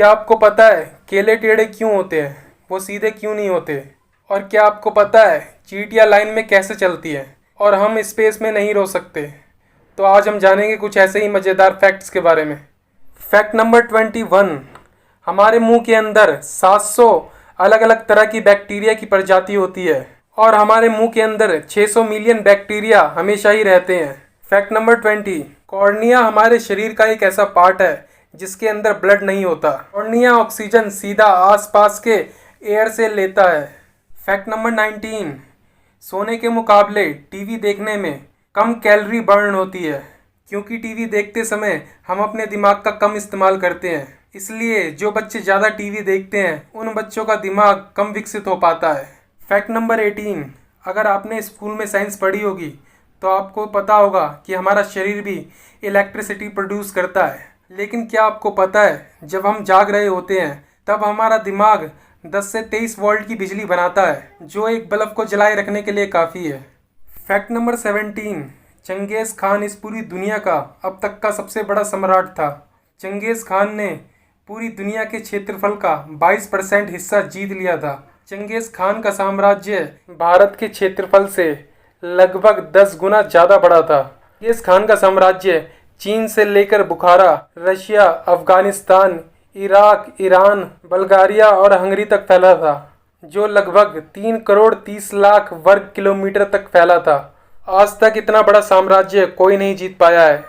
क्या आपको पता है केले टेढ़े क्यों होते हैं, वो सीधे क्यों नहीं होते? और क्या आपको पता है चींटियां लाइन में कैसे चलती हैं और हम स्पेस में नहीं रह सकते? तो आज हम जानेंगे कुछ ऐसे ही मज़ेदार फैक्ट्स के बारे में। Fact number 21। हमारे मुंह के अंदर 700 अलग अलग तरह की बैक्टीरिया की प्रजाति होती है और हमारे मुंह के अंदर 600 मिलियन बैक्टीरिया हमेशा ही रहते हैं। Fact number 20। कॉर्निया हमारे शरीर का एक ऐसा पार्ट है जिसके अंदर ब्लड नहीं होता। कॉर्निया ऑक्सीजन सीधा आसपास के एयर से लेता है। Fact number 19। सोने के मुकाबले टीवी देखने में कम कैलोरी बर्न होती है क्योंकि टीवी देखते समय हम अपने दिमाग का कम इस्तेमाल करते हैं। इसलिए जो बच्चे ज़्यादा टीवी देखते हैं उन बच्चों का दिमाग कम विकसित हो पाता है। Fact number 18। अगर आपने स्कूल में साइंस पढ़ी होगी तो आपको पता होगा कि हमारा शरीर भी इलेक्ट्रिसिटी प्रोड्यूस करता है। लेकिन क्या आपको पता है जब हम जाग रहे होते हैं तब हमारा दिमाग 10 से 23 वोल्ट की बिजली बनाता है जो एक बल्ब को जलाए रखने के लिए काफ़ी है। Fact number 17। चंगेज़ खान इस पूरी दुनिया का अब तक का सबसे बड़ा सम्राट था। चंगेज़ खान ने पूरी दुनिया के क्षेत्रफल का 22% हिस्सा जीत लिया था। चंगेज़ खान का साम्राज्य भारत के क्षेत्रफल से लगभग 10 गुना ज़्यादा बड़ा था। चंगेज़ खान का साम्राज्य चीन से लेकर Bukhara, Russia, Afghanistan, Iraq, Iran, Bulgaria और हंगरी तक फैला था, जो लगभग 3 करोड़ 30 लाख वर्ग किलोमीटर तक फैला था। आज तक इतना बड़ा साम्राज्य कोई नहीं जीत पाया है।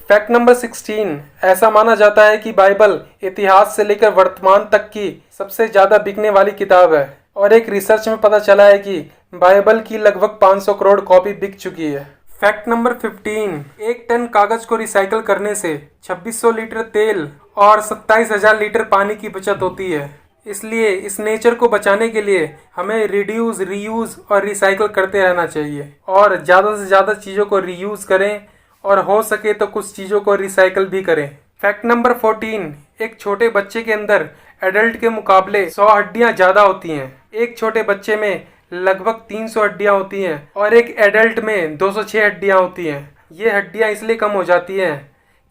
Fact number 16। ऐसा माना जाता है कि बाइबल इतिहास से लेकर वर्तमान तक की सबसे ज़्यादा बिकने वाली किताब है और एक रिसर्च में पता चला है कि बाइबल की लगभग 500 करोड़ कॉपी बिक चुकी है। Fact number 15। एक टन कागज को रिसाइकल करने से 2600 लीटर तेल और 27,000 लीटर पानी की बचत होती है। इसलिए इस नेचर को बचाने के लिए हमें रिड्यूस, रीयूज और रिसाइकल करते रहना चाहिए और ज़्यादा से ज़्यादा चीज़ों को रीयूज करें और हो सके तो कुछ चीज़ों को रिसाइकल भी करें। Fact number 14। एक छोटे बच्चे के अंदर एडल्ट के मुकाबले 100 हड्डियाँ ज़्यादा होती हैं। एक छोटे बच्चे में लगभग 300 हड्डियाँ होती हैं और एक एडल्ट में 206 हड्डियाँ होती हैं। ये हड्डियाँ इसलिए कम हो जाती हैं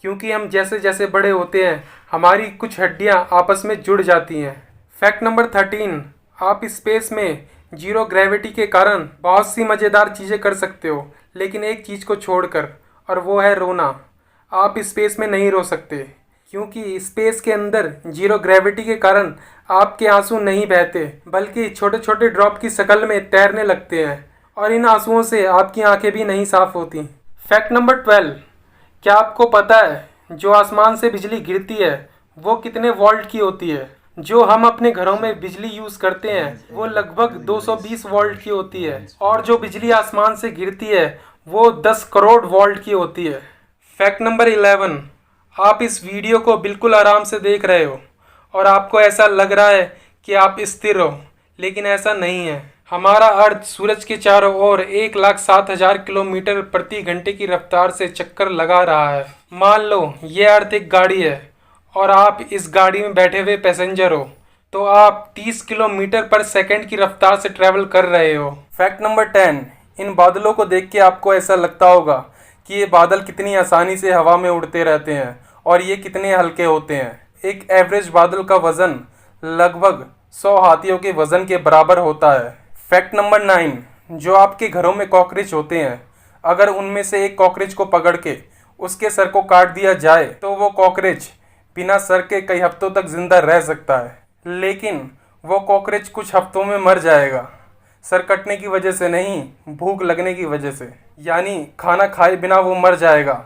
क्योंकि हम जैसे जैसे बड़े होते हैं हमारी कुछ हड्डियाँ आपस में जुड़ जाती हैं। Fact number 13। आप स्पेस में जीरो ग्रेविटी के कारण बहुत सी मज़ेदार चीज़ें कर सकते हो, लेकिन एक चीज़ को छोड़कर, और वो है रोना। आप स्पेस में नहीं रो सकते क्योंकि स्पेस के अंदर जीरो ग्रेविटी के कारण आपके आंसू नहीं बहते बल्कि छोटे छोटे ड्रॉप की शक्ल में तैरने लगते हैं और इन आंसुओं से आपकी आंखें भी नहीं साफ होती। Fact number 12। क्या आपको पता है जो आसमान से बिजली गिरती है वो कितने वोल्ट की होती है? जो हम अपने घरों में बिजली यूज़ करते हैं वो लगभग 220 वोल्ट की होती है और जो बिजली आसमान से गिरती है वो 10 करोड़ वोल्ट की होती है। Fact number 11। आप इस वीडियो को बिल्कुल आराम से देख रहे हो और आपको ऐसा लग रहा है कि आप स्थिर हो, लेकिन ऐसा नहीं है। हमारा अर्थ सूरज के चारों ओर 1,07,000 किलोमीटर प्रति घंटे की रफ्तार से चक्कर लगा रहा है। मान लो ये अर्थ एक गाड़ी है और आप इस गाड़ी में बैठे हुए पैसेंजर हो, तो आप 30 किलोमीटर पर सेकंड की रफ्तार से ट्रैवल कर रहे हो। Fact number 10। इन बादलों को देख के आपको ऐसा लगता होगा कि ये बादल कितनी आसानी से हवा में उड़ते रहते हैं और ये कितने हल्के होते हैं। एक एवरेज बादल का वज़न लगभग 100 हाथियों के वज़न के बराबर होता है। Fact number 9। जो आपके घरों में कॉकरोच होते हैं, अगर उनमें से एक कॉकरोच को पकड़ के उसके सर को काट दिया जाए तो वो कॉकरोच बिना सर के कई हफ्तों तक जिंदा रह सकता है, लेकिन वो कॉकरोच कुछ हफ्तों में मर जाएगा। सर कटने की वजह से नहीं, भूख लगने की वजह से। यानी खाना खाए बिना वो मर जाएगा,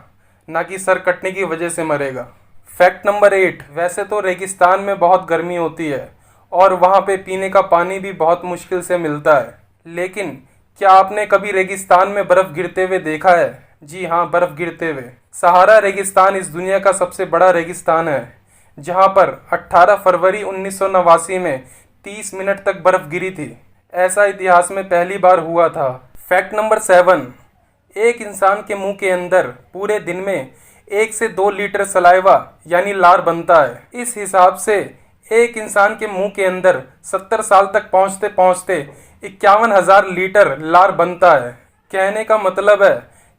ना कि सर कटने की वजह से मरेगा। Fact number 8। वैसे तो रेगिस्तान में बहुत गर्मी होती है और वहाँ पे पीने का पानी भी बहुत मुश्किल से मिलता है, लेकिन क्या आपने कभी रेगिस्तान में बर्फ़ गिरते हुए देखा है? जी हाँ, बर्फ़ गिरते हुए। सहारा रेगिस्तान इस दुनिया का सबसे बड़ा रेगिस्तान है जहाँ पर 18 फरवरी 1989 में 30 मिनट तक बर्फ़ गिरी थी। ऐसा इतिहास में पहली बार हुआ था। Fact number 7। एक इंसान के मुंह के अंदर पूरे दिन में 1 से 2 लीटर सलाइवा यानी लार बनता है। इस हिसाब से एक इंसान के मुंह के अंदर 70 साल तक पहुंचते पहुंचते 51,000 लीटर लार बनता है। कहने का मतलब है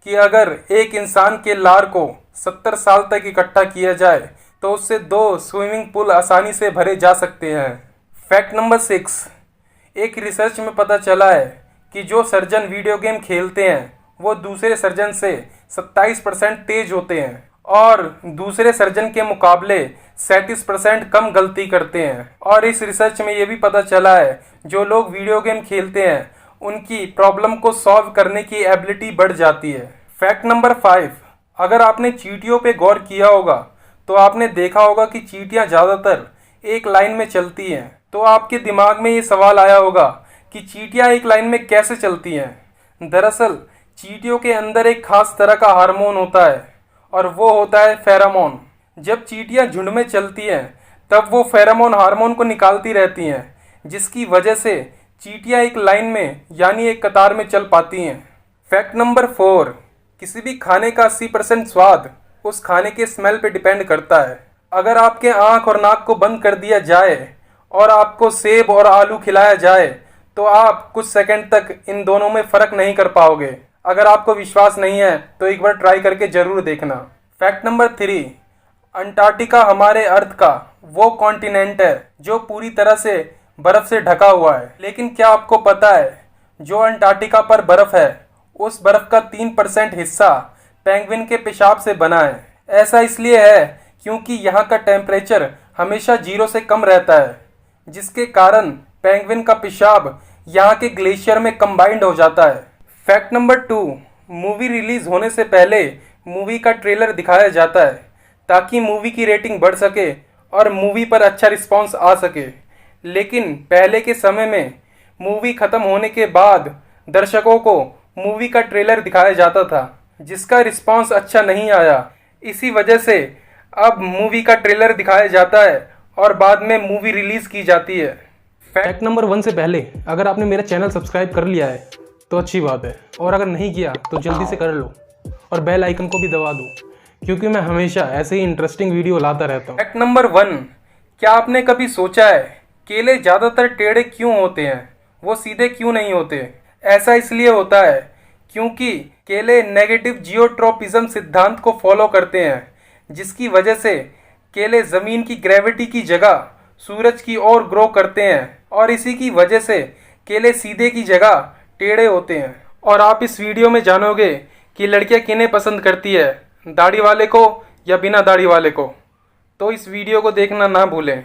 कि अगर एक इंसान के लार को 70 साल तक इकट्ठा किया जाए तो उससे 2 स्विमिंग पूल आसानी से भरे जा सकते हैं। फैक्ट नंबर 6, एक रिसर्च में पता चला है कि जो सर्जन वीडियो गेम खेलते हैं वो दूसरे सर्जन से 27% तेज होते हैं और दूसरे सर्जन के मुकाबले 37% कम गलती करते हैं। और इस रिसर्च में ये भी पता चला है जो लोग वीडियो गेम खेलते हैं उनकी प्रॉब्लम को सॉल्व करने की एबिलिटी बढ़ जाती है। फैक्ट नंबर 5, अगर आपने चींटियों पे गौर किया होगा तो आपने देखा होगा कि चींटियां ज़्यादातर एक लाइन में चलती हैं। तो आपके दिमाग में ये सवाल आया होगा कि चींटियां एक लाइन में कैसे चलती हैं। दरअसल चींटियों के अंदर एक खास तरह का हार्मोन होता है और वो होता है फेरोमोन। जब चींटियां झुंड में चलती हैं तब वो फेरोमोन हार्मोन को निकालती रहती हैं, जिसकी वजह से चींटियां एक लाइन में यानी एक कतार में चल पाती हैं। फैक्ट नंबर 4, किसी भी खाने का 80% स्वाद उस खाने के स्मेल पे डिपेंड करता है। अगर आपके आँख और नाक को बंद कर दिया जाए और आपको सेब और आलू खिलाया जाए तो आप कुछ सेकंड तक इन दोनों में फ़र्क नहीं कर पाओगे। अगर आपको विश्वास नहीं है तो एक बार ट्राई करके ज़रूर देखना। फैक्ट नंबर 3, अंटार्कटिका हमारे अर्थ का वो कॉन्टिनेंट है जो पूरी तरह से बर्फ़ से ढका हुआ है। लेकिन क्या आपको पता है जो अंटार्कटिका पर बर्फ़ है उस बर्फ़ का 3% हिस्सा पेंगुइन के पेशाब से बना है। ऐसा इसलिए है क्योंकि यहाँ का टेम्परेचर हमेशा 0 से कम रहता है, जिसके कारण पेंगुइन का पेशाब यहाँ के ग्लेशियर में कंबाइंड हो जाता है। फैक्ट नंबर 2, मूवी रिलीज होने से पहले मूवी का ट्रेलर दिखाया जाता है ताकि मूवी की रेटिंग बढ़ सके और मूवी पर अच्छा रिस्पांस आ सके। लेकिन पहले के समय में मूवी ख़त्म होने के बाद दर्शकों को मूवी का ट्रेलर दिखाया जाता था, जिसका रिस्पांस अच्छा नहीं आया। इसी वजह से अब मूवी का ट्रेलर दिखाया जाता है और बाद में मूवी रिलीज़ की जाती है। फैक्ट नंबर 1 से पहले अगर आपने मेरा चैनल सब्सक्राइब कर लिया है तो अच्छी बात है, और अगर नहीं किया तो जल्दी से कर लो और बेल आइकन को भी दबा दो, क्योंकि मैं हमेशा ऐसे ही इंटरेस्टिंग वीडियो लाता रहता हूँ। फैक्ट नंबर 1, क्या आपने कभी सोचा है केले ज़्यादातर टेढ़े क्यों होते हैं, वो सीधे क्यों नहीं होते? ऐसा इसलिए होता है क्योंकि केले नेगेटिव जियोट्रोपिज्म सिद्धांत को फॉलो करते हैं, जिसकी वजह से केले ज़मीन की ग्रेविटी की जगह सूरज की ओर ग्रो करते हैं और इसी की वजह से केले सीधे की जगह टेढ़े होते हैं। और आप इस वीडियो में जानोगे कि लड़कियां किन्हें पसंद करती है, दाढ़ी वाले को या बिना दाढ़ी वाले को। तो इस वीडियो को देखना ना भूलें।